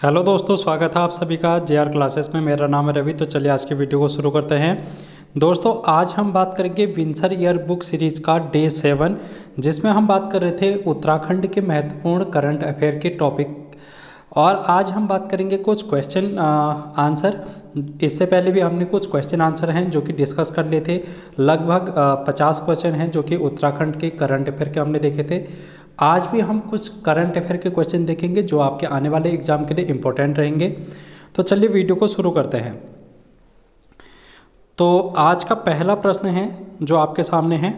Hello दोस्तों, स्वागत है आप सभी का जेआर क्लासेस में। मेरा नाम है रवि। तो चलिए आज की वीडियो को शुरू करते हैं। दोस्तों आज हम बात करेंगे विंसर ईयर बुक सीरीज का डे 7, जिसमें हम बात कर रहे थे उत्तराखंड के महत्वपूर्ण करंट अफेयर के टॉपिक। और आज हम बात करेंगे कुछ क्वेश्चन आंसर। इससे पहले भी हमने कुछ क्वेश्चन आंसर हैं जो कि डिस्कस कर लिए थे। लगभग 50 क्वेश्चन हैं जो कि उत्तराखंड के करंट अफेयर के हमने देखे थे। आज भी हम कुछ करंट अफेयर के क्वेश्चन देखेंगे जो आपके आने वाले एग्जाम के लिए इम्पोर्टेंट रहेंगे। तो चलिए वीडियो को शुरू करते हैं। तो आज का पहला प्रश्न है जो आपके सामने है।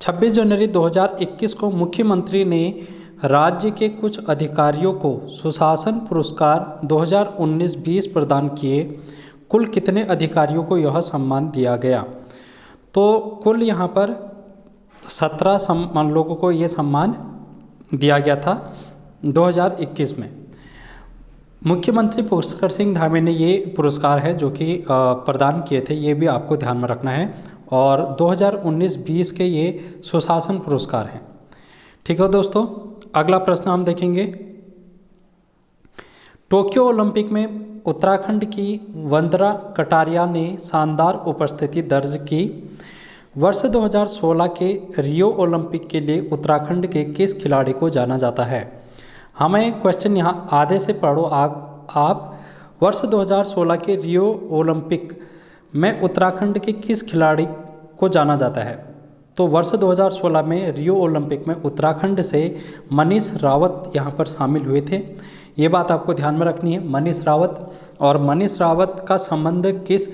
26 जनवरी 2021 को मुख्यमंत्री ने राज्य के कुछ अधिकारियों को सुशासन पुरस्कार 2019-20 प्रदान किए। कुल कितने अधिकारियों को यह सम्मान दिया गया? तो कुल यहाँ पर 17 लोगों को ये सम्मान दिया गया था 2021 में। मुख्यमंत्री पुष्कर सिंह धामी ने ये पुरस्कार है जो कि प्रदान किए थे, ये भी आपको ध्यान में रखना है। और 2019-20 के ये सुशासन पुरस्कार हैं। ठीक है दोस्तों, अगला प्रश्न हम देखेंगे। टोक्यो ओलंपिक में उत्तराखंड की वंदना कटारिया ने शानदार उपस्थिति दर्ज की। वर्ष 2016 के रियो ओलंपिक के लिए उत्तराखंड के किस खिलाड़ी को जाना जाता है? हमें क्वेश्चन यहाँ आधे से पढ़ो आप। वर्ष 2016 के रियो ओलंपिक में उत्तराखंड के किस खिलाड़ी को जाना जाता है? तो वर्ष 2016 में रियो ओलंपिक में उत्तराखंड से मनीष रावत यहाँ पर शामिल हुए थे। ये बात आपको ध्यान में रखनी है, मनीष रावत। और मनीष रावत का संबंध किस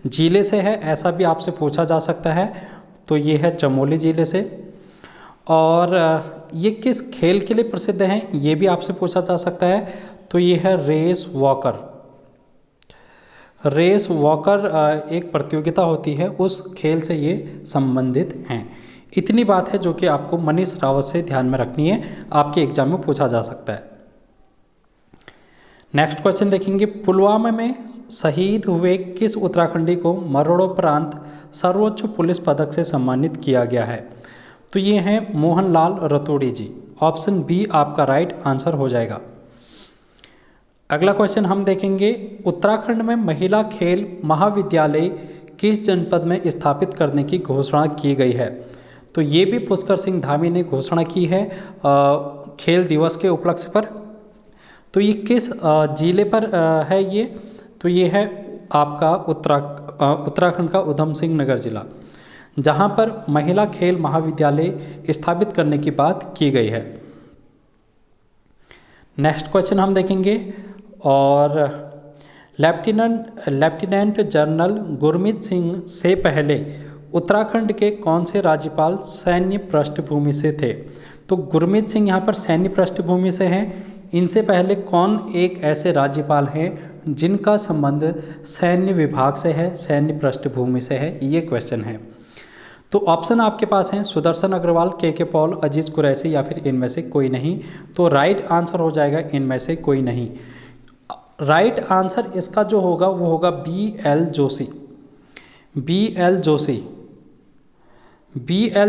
जिले से है ऐसा भी आपसे पूछा जा सकता है। तो ये है चमोली जिले से। और ये किस खेल के लिए प्रसिद्ध हैं ये भी आपसे पूछा जा सकता है। तो ये है रेस वॉकर। रेस वॉकर एक प्रतियोगिता होती है, उस खेल से ये संबंधित हैं। इतनी बात है जो कि आपको मनीष रावत से ध्यान में रखनी है, आपके एग्जाम में पूछा जा सकता है। नेक्स्ट क्वेश्चन देखेंगे। पुलवामा में शहीद हुए किस उत्तराखंडी को मरणोपरांत सर्वोच्च पुलिस पदक से सम्मानित किया गया है? तो ये हैं मोहनलाल रतूड़ी जी। ऑप्शन बी आपका राइट आंसर हो जाएगा। अगला क्वेश्चन हम देखेंगे। उत्तराखंड में महिला खेल महाविद्यालय किस जनपद में स्थापित करने की घोषणा की गई है? तो ये भी पुष्कर सिंह धामी ने घोषणा की है खेल दिवस के उपलक्ष्य पर। तो ये किस जिले पर है ये? तो ये है आपका उत्तराखंड का उधम सिंह नगर जिला, जहाँ पर महिला खेल महाविद्यालय स्थापित करने की बात की गई है। नेक्स्ट क्वेश्चन हम देखेंगे। और लेफ्टिनेंट जनरल गुरमीत सिंह से पहले उत्तराखंड के कौन से राज्यपाल सैन्य पृष्ठभूमि से थे? तो गुरमीत सिंह यहाँ पर सैन्य पृष्ठभूमि से हैं। इनसे पहले कौन एक ऐसे राज्यपाल हैं जिनका संबंध सैन्य विभाग से है, सैन्य पृष्ठभूमि से है? ये क्वेश्चन है। तो ऑप्शन आपके पास हैं सुदर्शन अग्रवाल, के पॉल, अजीज कुरैशी या फिर इनमें से कोई नहीं। तो राइट आंसर हो जाएगा इनमें से कोई नहीं। राइट आंसर इसका जो होगा वो होगा बी.एल. जोशी। बी.एल.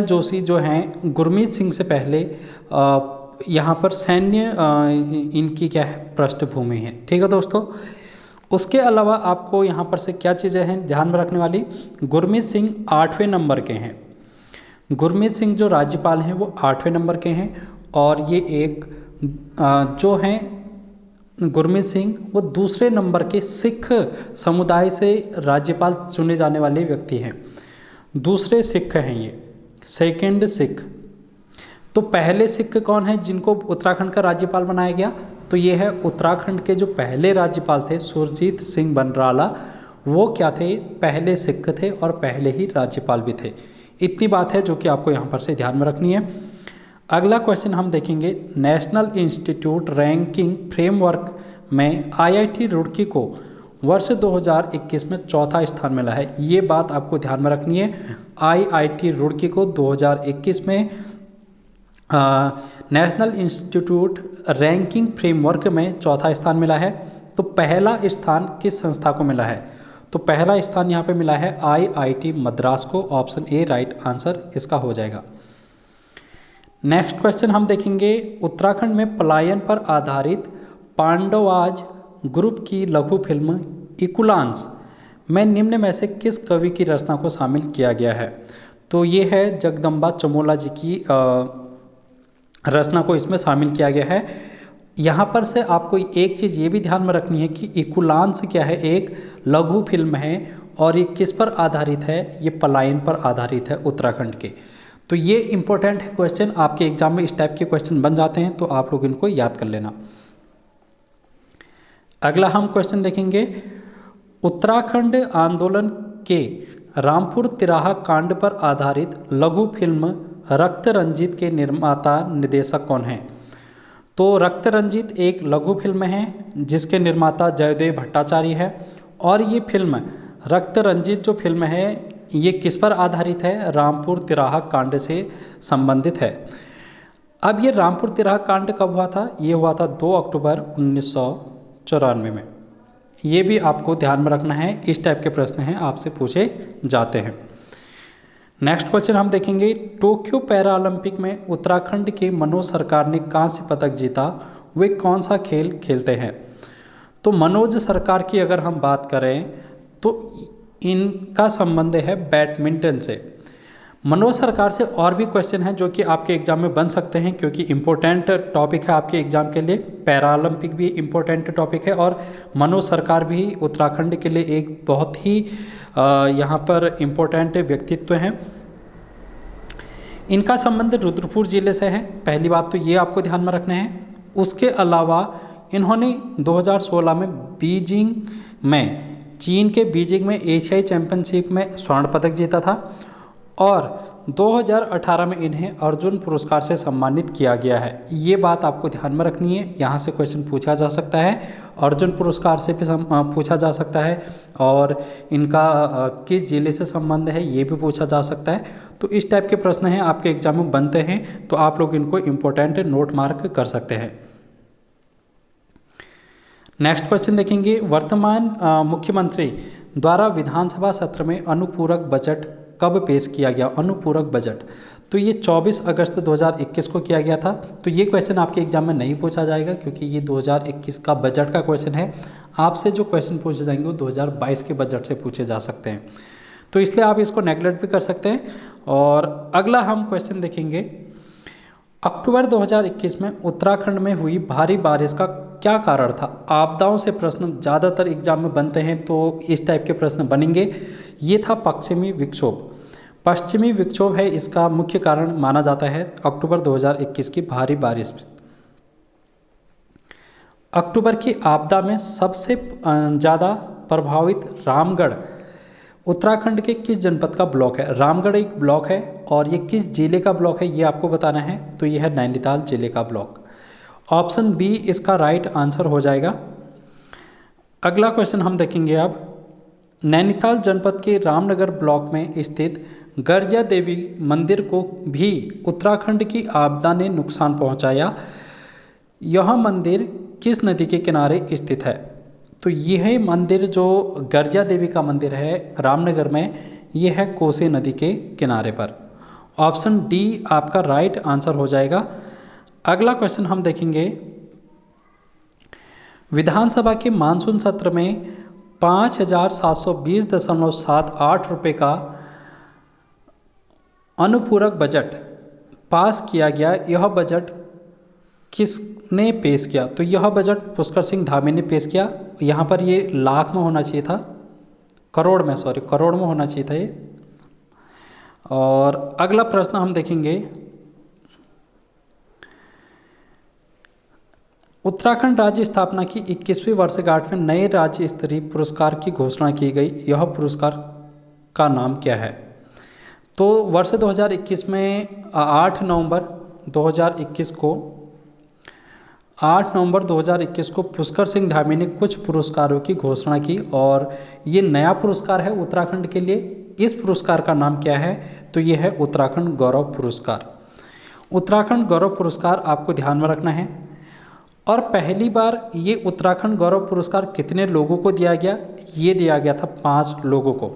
जोशी जो हैं गुरमीत सिंह से पहले यहाँ पर सैन्य इनकी क्या है पृष्ठभूमि है। ठीक है दोस्तों। उसके अलावा आपको यहाँ पर से क्या चीज़ें हैं ध्यान में रखने वाली। गुरमीत सिंह 8वें नंबर के हैं। गुरमीत सिंह जो राज्यपाल हैं वो 8वें नंबर के हैं। और ये एक जो हैं गुरमीत सिंह वो दूसरे नंबर के सिख समुदाय से राज्यपाल चुने जाने वाले व्यक्ति हैं। दूसरे सिख हैं ये, सेकंड सिख। तो पहले सिख कौन है जिनको उत्तराखंड का राज्यपाल बनाया गया? तो ये है उत्तराखंड के जो पहले राज्यपाल थे सुरजीत सिंह बनराला। वो क्या थे? पहले सिख थे और पहले ही राज्यपाल भी थे। इतनी बात है जो कि आपको यहाँ पर से ध्यान में रखनी है। अगला क्वेश्चन हम देखेंगे। नेशनल इंस्टीट्यूट रैंकिंग फ्रेमवर्क में IIT रुड़की को वर्ष 2021 में चौथा स्थान मिला है। ये बात आपको ध्यान में रखनी है। IIT रुड़की को 2021 में नेशनल इंस्टीट्यूट रैंकिंग फ्रेमवर्क में चौथा स्थान मिला है। तो पहला स्थान किस संस्था को मिला है? तो पहला स्थान यहाँ पे मिला है IIT मद्रास को। ऑप्शन ए राइट आंसर इसका हो जाएगा। नेक्स्ट क्वेश्चन हम देखेंगे, उत्तराखंड में पलायन पर आधारित पांडवाज ग्रुप की लघु फिल्म इकुलांस में निम्न में से किस कवि की रचना को शामिल किया गया है? तो ये है जगदम्बा चमोला जी की रचना को इसमें शामिल किया गया है। यहाँ पर से आपको एक चीज़ ये भी ध्यान में रखनी है कि इकुलांस क्या है, एक लघु फिल्म है और ये किस पर आधारित है, ये पलायन पर आधारित है उत्तराखंड के। तो ये इंपॉर्टेंट है क्वेश्चन, आपके एग्जाम में इस टाइप के क्वेश्चन बन जाते हैं, तो आप लोग इनको याद कर लेना। अगला हम क्वेश्चन देखेंगे, उत्तराखंड आंदोलन के रामपुर तिराहा कांड पर आधारित लघु फिल्म रक्त रंजित के निर्माता निर्देशक कौन हैं? तो रक्त रंजित एक लघु फिल्म है जिसके निर्माता जयदेव भट्टाचार्य है, और ये फिल्म रक्त रंजित जो फिल्म है ये किस पर आधारित है? रामपुर तिराहा कांड से संबंधित है। अब ये रामपुर तिराहा कांड कब हुआ था? ये हुआ था 2 अक्टूबर 1994 में। ये भी आपको ध्यान में रखना है, इस टाइप के प्रश्न हैं आपसे पूछे जाते हैं। नेक्स्ट क्वेश्चन हम देखेंगे, टोक्यो पैरालंपिक में उत्तराखंड के मनोज सरकार ने कांस्य पदक जीता, वे कौन सा खेल खेलते हैं? तो मनोज सरकार की अगर हम बात करें तो इनका संबंध है बैडमिंटन से। मनोज सरकार से और भी क्वेश्चन हैं जो कि आपके एग्जाम में बन सकते हैं, क्योंकि इम्पोर्टेंट टॉपिक है आपके एग्जाम के लिए। पैरालंपिक भी इम्पोर्टेंट टॉपिक है और मनोज सरकार भी उत्तराखंड के लिए एक बहुत ही यहाँ पर इम्पोर्टेंट व्यक्तित्व हैं। इनका संबंध रुद्रपुर जिले से है, पहली बात तो ये आपको ध्यान में रखना है। उसके अलावा इन्होंने 2016 में बीजिंग में, चीन के बीजिंग में एशियाई चैंपियनशिप में स्वर्ण पदक जीता था, और 2018 में इन्हें अर्जुन पुरस्कार से सम्मानित किया गया है। ये बात आपको ध्यान में रखनी है, यहाँ से क्वेश्चन पूछा जा सकता है, अर्जुन पुरस्कार से भी पूछा जा सकता है, और इनका किस जिले से संबंध है ये भी पूछा जा सकता है। तो इस टाइप के प्रश्न हैं आपके एग्जाम में बनते हैं, तो आप लोग इनको इम्पोर्टेंट नोट मार्क कर सकते हैं। नेक्स्ट क्वेश्चन देखेंगे, वर्तमान मुख्यमंत्री द्वारा विधानसभा सत्र में अनुपूरक बजट कब पेश किया गया? अनुपूरक बजट तो ये 24 अगस्त 2021 को किया गया था। तो ये क्वेश्चन आपके एग्जाम में नहीं पूछा जाएगा, क्योंकि ये 2021 का बजट का क्वेश्चन है। आपसे जो क्वेश्चन पूछे जाएंगे वो 2022 के बजट से पूछे जा सकते हैं, तो इसलिए आप इसको नेगलेक्ट भी कर सकते हैं। और अगला हम क्वेश्चन देखेंगे, अक्टूबर 2021 में उत्तराखंड में हुई भारी बारिश का क्या कारण था? आपदाओं से प्रश्न ज़्यादातर एग्जाम में बनते हैं, तो इस टाइप के प्रश्न बनेंगे। ये था पश्चिमी विक्षोभ। पश्चिमी विक्षोभ है इसका मुख्य कारण माना जाता है अक्टूबर 2021 की भारी बारिश। अक्टूबर की आपदा में सबसे ज़्यादा प्रभावित रामगढ़ उत्तराखंड के किस जनपद का ब्लॉक है? रामगढ़ एक ब्लॉक है, और ये किस जिले का ब्लॉक है ये आपको बताना है। तो ये है नैनीताल जिले का ब्लॉक। ऑप्शन बी इसका राइट आंसर हो जाएगा। अगला क्वेश्चन हम देखेंगे अब, नैनीताल जनपद के रामनगर ब्लॉक में स्थित गर्जिया देवी मंदिर को भी उत्तराखंड की आपदा ने नुकसान पहुंचाया। यह मंदिर किस नदी के किनारे स्थित है? तो यह मंदिर जो गर्जिया देवी का मंदिर है रामनगर में, यह है कोसी नदी के किनारे पर। ऑप्शन डी आपका राइट आंसर हो जाएगा। अगला क्वेश्चन हम देखेंगे, विधानसभा के मानसून सत्र में 5,720.78 रुपये का अनुपूरक बजट पास किया गया। यह बजट किसने पेश किया? तो यह बजट पुष्कर सिंह धामी ने पेश किया। यहाँ पर ये लाख में होना चाहिए था, करोड़ में होना चाहिए था ये। और अगला प्रश्न हम देखेंगे, उत्तराखंड राज्य स्थापना की 21वीं वर्षगांठ में नए राज्य स्तरीय पुरस्कार की घोषणा की गई। यह पुरस्कार का नाम क्या है? तो वर्ष 2021 में 8 नवंबर 2021 को पुष्कर सिंह धामी ने कुछ पुरस्कारों की घोषणा की, और ये नया पुरस्कार है उत्तराखंड के लिए। इस पुरस्कार का नाम क्या है? तो ये है उत्तराखंड गौरव पुरस्कार। उत्तराखंड गौरव पुरस्कार आपको ध्यान में रखना है। और पहली बार ये उत्तराखंड गौरव पुरस्कार कितने लोगों को दिया गया? ये दिया गया था 5 लोगों को।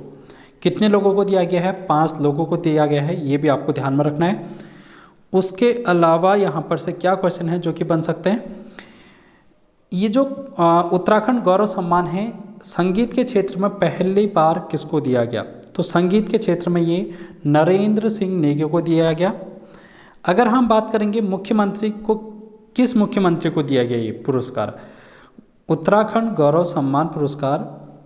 कितने लोगों को दिया गया है? 5 लोगों को दिया गया है, ये भी आपको ध्यान में रखना है। उसके अलावा यहाँ पर से क्या क्वेश्चन है जो कि बन सकते हैं, ये जो उत्तराखंड गौरव सम्मान है संगीत के क्षेत्र में पहली बार किसको दिया गया? तो संगीत के क्षेत्र में ये नरेंद्र सिंह नेगी को दिया गया। अगर हम बात करेंगे मुख्यमंत्री को, किस मुख्यमंत्री को दिया गया ये पुरस्कार? उत्तराखंड गौरव सम्मान पुरस्कार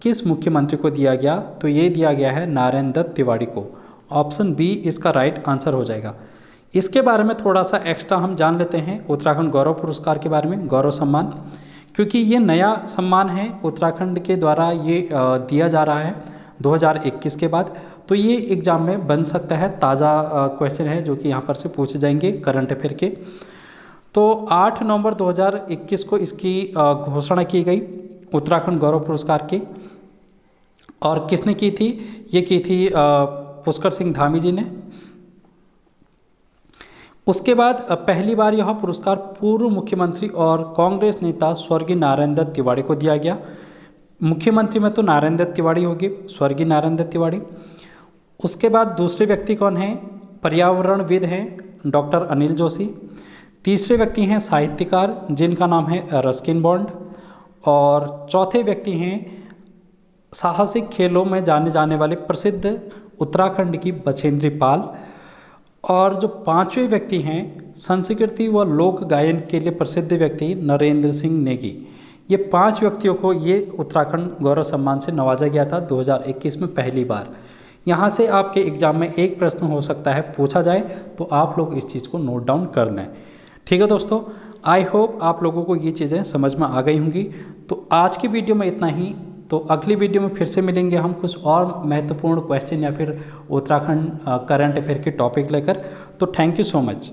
किस मुख्यमंत्री को दिया गया? तो ये दिया गया है नारायण दत्त तिवारी को। ऑप्शन बी इसका राइट आंसर हो जाएगा। इसके बारे में थोड़ा सा एक्स्ट्रा हम जान लेते हैं उत्तराखंड गौरव पुरस्कार के बारे में, गौरव सम्मान, क्योंकि ये नया सम्मान है उत्तराखंड के द्वारा ये दिया जा रहा है 2021 के बाद। तो ये एग्ज़ाम में बन सकता है, ताज़ा क्वेश्चन है जो कि यहाँ पर से पूछे जाएंगे करंट अफेयर के। तो 8 नवंबर 2021 को इसकी घोषणा की गई उत्तराखंड गौरव पुरस्कार की। और किसने की थी? ये की थी पुष्कर सिंह धामी जी ने। उसके बाद पहली बार यह पुरस्कार पूर्व मुख्यमंत्री और कांग्रेस नेता स्वर्गीय नारायण दत्त तिवारी को दिया गया। मुख्यमंत्री में तो नारायण दत्त तिवारी होगी, स्वर्गीय नारायण दत्त तिवारी। उसके बाद दूसरे व्यक्ति कौन हैं? पर्यावरणविद हैं डॉक्टर अनिल जोशी। तीसरे व्यक्ति हैं साहित्यकार जिनका नाम है रस्किन बॉन्ड। और चौथे व्यक्ति हैं साहसिक खेलों में जाने जाने वाले प्रसिद्ध उत्तराखंड की बछेंद्री पाल। और जो पांचवें व्यक्ति हैं संस्कृति व लोक गायन के लिए प्रसिद्ध व्यक्ति नरेंद्र सिंह नेगी। ये 5 व्यक्तियों को ये उत्तराखंड गौरव सम्मान से नवाजा गया था 2021 में पहली बार। यहाँ से आपके एग्जाम में एक प्रश्न हो सकता है पूछा जाए, तो आप लोग इस चीज़ को नोट डाउन कर लें। ठीक है दोस्तों, आई होप आप लोगों को ये चीज़ें समझ में आ गई होंगी। तो आज की वीडियो में इतना ही। तो अगली वीडियो में फिर से मिलेंगे हम कुछ और महत्वपूर्ण क्वेश्चन या फिर उत्तराखंड करंट अफेयर के टॉपिक लेकर। तो थैंक यू सो मच।